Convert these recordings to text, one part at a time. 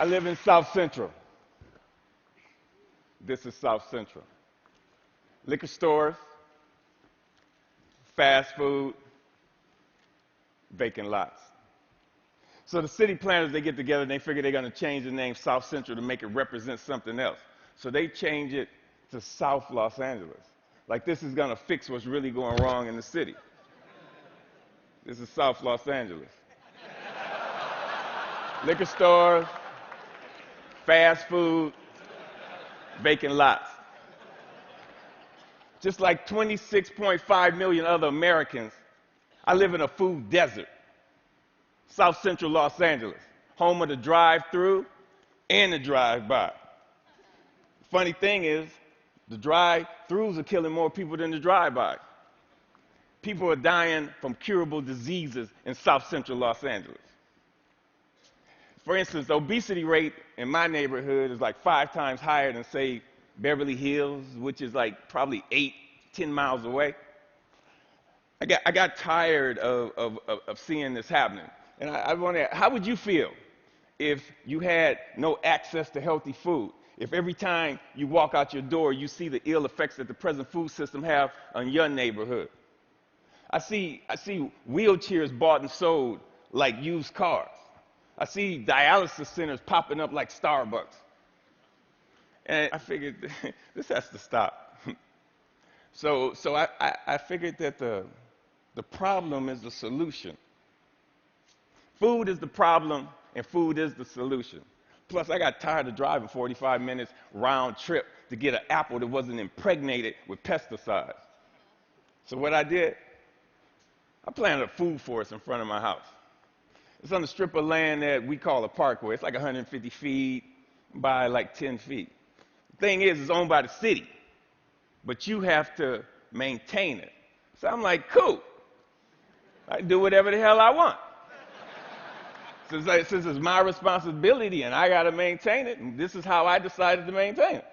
I live in South Central. This is South Central. Liquor stores, fast food, vacant lots. So the city planners, they get together and they figure they're going to change the name South Central to make it represent something else. So they change it to South Los Angeles. Like this is going to fix what's really going wrong in the city. This is South Los Angeles. Liquor stores, fast food, vacant lots. Just like 26.5 million other Americans, I live in a food desert. South Central Los Angeles, home of the drive-through and the drive-by. Funny thing is, the drive-throughs are killing more people than the drive-by. People are dying from curable diseases in South Central Los Angeles. For instance, the obesity rate in my neighborhood is like 5 times higher than, say, Beverly Hills, which is like probably 8-10 miles away. I got tired of seeing this happening. And I wonder, how would you feel if you had no access to healthy food? If every time you walk out your door, you see the ill effects that the present food system have on your neighborhood? I see wheelchairs bought and sold like used cars. I see dialysis centers popping up like Starbucks. And I figured this has to stop. So I figured that the problem is the solution. Food is the problem, and food is the solution. Plus, I got tired of driving 45 minutes round trip to get an apple that wasn't impregnated with pesticides. So what I did, I planted a food forest in front of my house. It's on a strip of land that we call a parkway. It's like 150 feet by like 10 feet. The thing is, it's owned by the city, but you have to maintain it. So I'm like, cool. I can do whatever the hell I want. Since it's my responsibility and I got to maintain it, and this is how I decided to maintain it.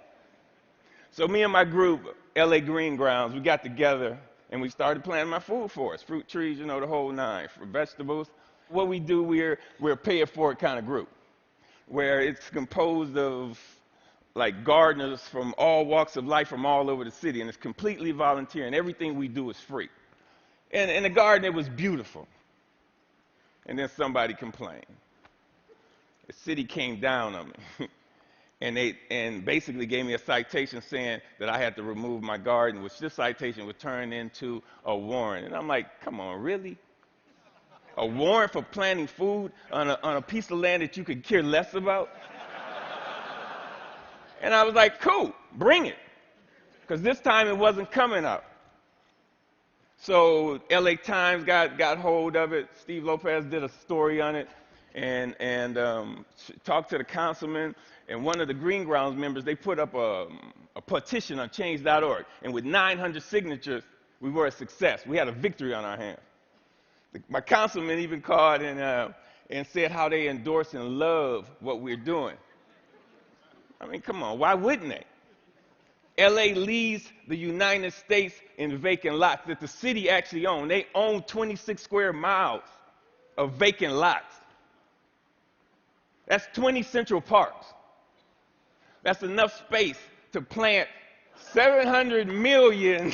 So me and my group, LA Green Grounds, we got together and we started planting my food forest, fruit trees, you know, the whole nine, for vegetables. What we do, we're a pay-it-forward kind of group, where it's composed of like gardeners from all walks of life from all over the city, and it's completely volunteer, and everything we do is free. And in the garden, it was beautiful. And then somebody complained. The city came down on me and basically gave me a citation saying that I had to remove my garden, which this citation would turn into a warrant. And I'm like, come on, really? A warrant for planting food on a piece of land that you could care less about? And I was like, cool, bring it. Because this time it wasn't coming up. So LA Times got hold of it. Steve Lopez did a story on it and talked to the councilman. And one of the Green Grounds members, they put up a petition on change.org. And with 900 signatures, we were a success. We had a victory on our hands. My councilman even called and said how they endorse and love what we're doing. I mean, come on, why wouldn't they? LA leads the United States in vacant lots that the city actually owns. They own 26 square miles of vacant lots. That's 20 Central Parks. That's enough space to plant 700 million,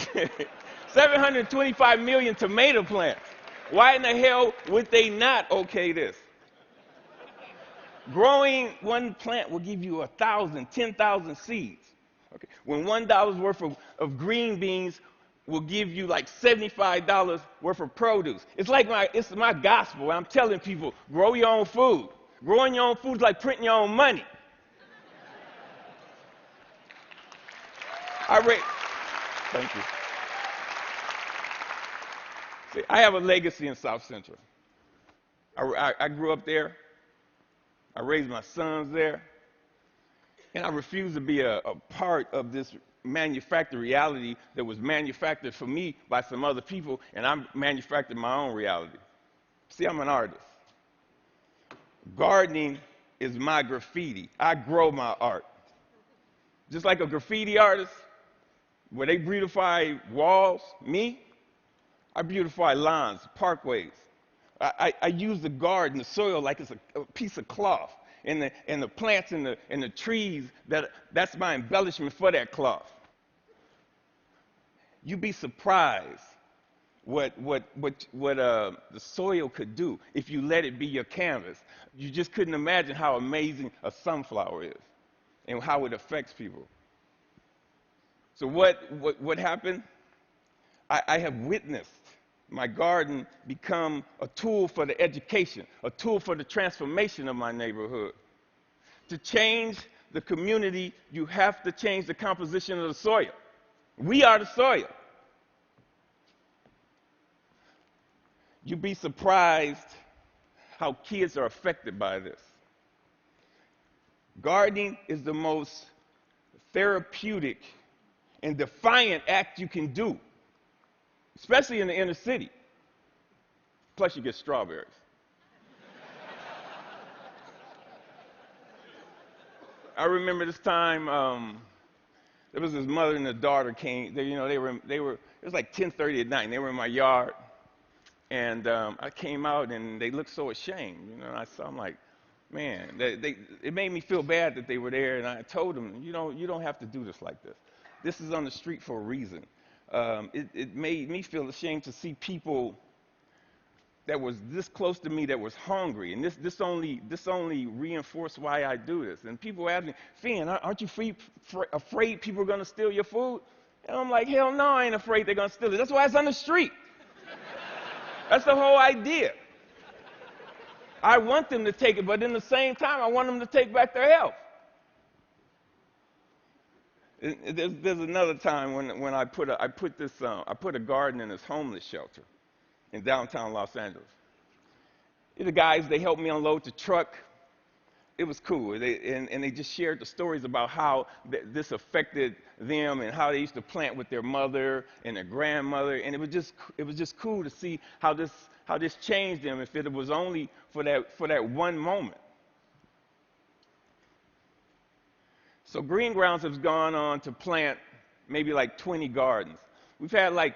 725 million tomato plants. Why in the hell would they not okay this? Growing one plant will give you 1,000, 10,000 seeds. Okay. When $1 worth of green beans will give you like $75 worth of produce. It's my gospel. I'm telling people, grow your own food. Growing your own food is like printing your own money. Thank you. See, I have a legacy in South Central. I grew up there. I raised my sons there. And I refuse to be a part of this manufactured reality that was manufactured for me by some other people, and I manufactured my own reality. See, I'm an artist. Gardening is my graffiti. I grow my art. Just like a graffiti artist, where they beautify walls, I beautify lawns, parkways. I use the garden, the soil, like it's a piece of cloth. and the plants and the trees, that's my embellishment for that cloth. You'd be surprised what the soil could do if you let it be your canvas. You just couldn't imagine how amazing a sunflower is and how it affects people. So what happened? I have witnessed my garden become a tool for the education, a tool for the transformation of my neighborhood. To change the community, you have to change the composition of the soil. We are the soil. You'd be surprised how kids are affected by this. Gardening is the most therapeutic and defiant act you can do, especially in the inner city. Plus, you get strawberries. I remember this time, there was this mother and a daughter came. They were. It was like 10:30 at night, and they were in my yard. And I came out, and they looked so ashamed. I'm like, man, it made me feel bad that they were there. And I told them, you don't have to do this like this. This is on the street for a reason. It made me feel ashamed to see people that was this close to me that was hungry, and this only reinforced why I do this. And people ask me, Finn, aren't you afraid people are going to steal your food? And I'm like, hell no, I ain't afraid they're going to steal it. That's why it's on the street. That's the whole idea. I want them to take it, but in the same time, I want them to take back their health. There's another time when I put a garden in this homeless shelter in downtown Los Angeles. The guys, they helped me unload the truck. It was cool. They just shared the stories about how this affected them and how they used to plant with their mother and their grandmother. And it was just cool to see how this changed them, if it was only for that one moment. So Green Grounds has gone on to plant maybe like 20 gardens. We've had like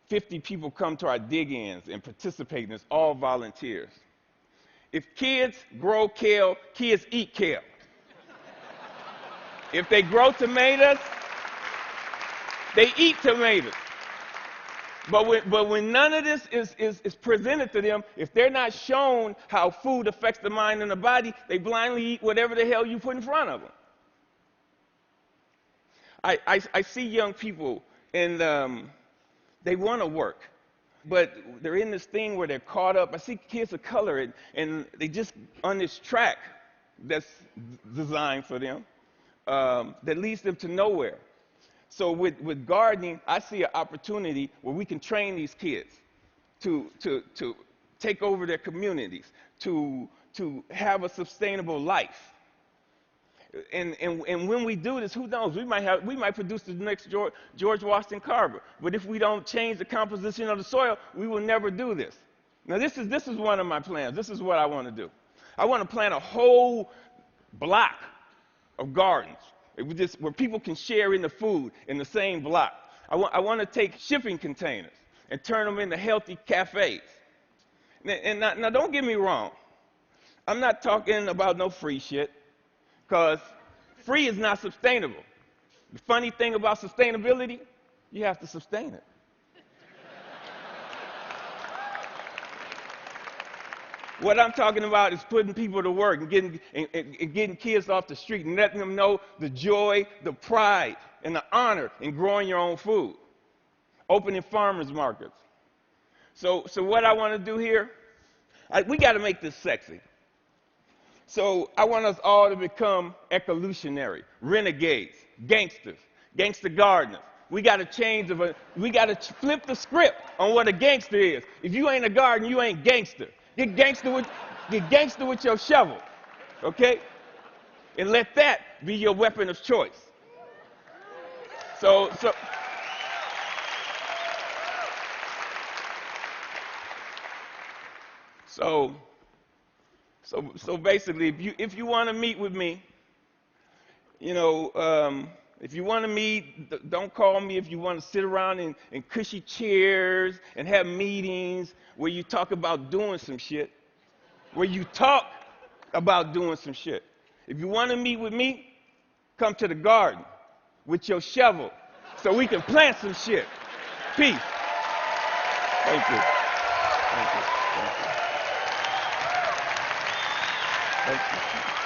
50 people come to our dig-ins and participate, and it's all volunteers. If kids grow kale, kids eat kale. If they grow tomatoes, they eat tomatoes. But when none of this is presented to them, if they're not shown how food affects the mind and the body, they blindly eat whatever the hell you put in front of them. I see young people, and they want to work, but they're in this thing where they're caught up. I see kids of color, and they just on this track that's designed for them that leads them to nowhere. So with gardening, I see an opportunity where we can train these kids to take over their communities, to have a sustainable life. And when we do this, who knows? We might produce the next George Washington Carver. But if we don't change the composition of the soil, we will never do this. Now this is one of my plans. This is what I want to do. I want to plant a whole block of gardens where people can share in the food in the same block. I want to take shipping containers and turn them into healthy cafes. And now don't get me wrong. I'm not talking about no free shit, because free is not sustainable. The funny thing about sustainability, you have to sustain it. What I'm talking about is putting people to work and getting kids off the street and letting them know the joy, the pride, and the honor in growing your own food. Opening farmers markets. So what I want to do here, we got to make this sexy. So I want us all to become ecolutionary, renegades, gangsters, gangster gardeners. We got to we got to flip the script on what a gangster is. If you ain't a gardener, you ain't gangster. Get gangster with your shovel, okay? And let that be your weapon of choice. So basically, if you want to meet with me, if you want to meet, don't call me. If you want to sit around in cushy chairs and have meetings where you talk about doing some shit, where you talk about doing some shit. If you want to meet with me, come to the garden with your shovel so we can plant some shit. Peace. Thank you. Thank you. Thank you. Thank you.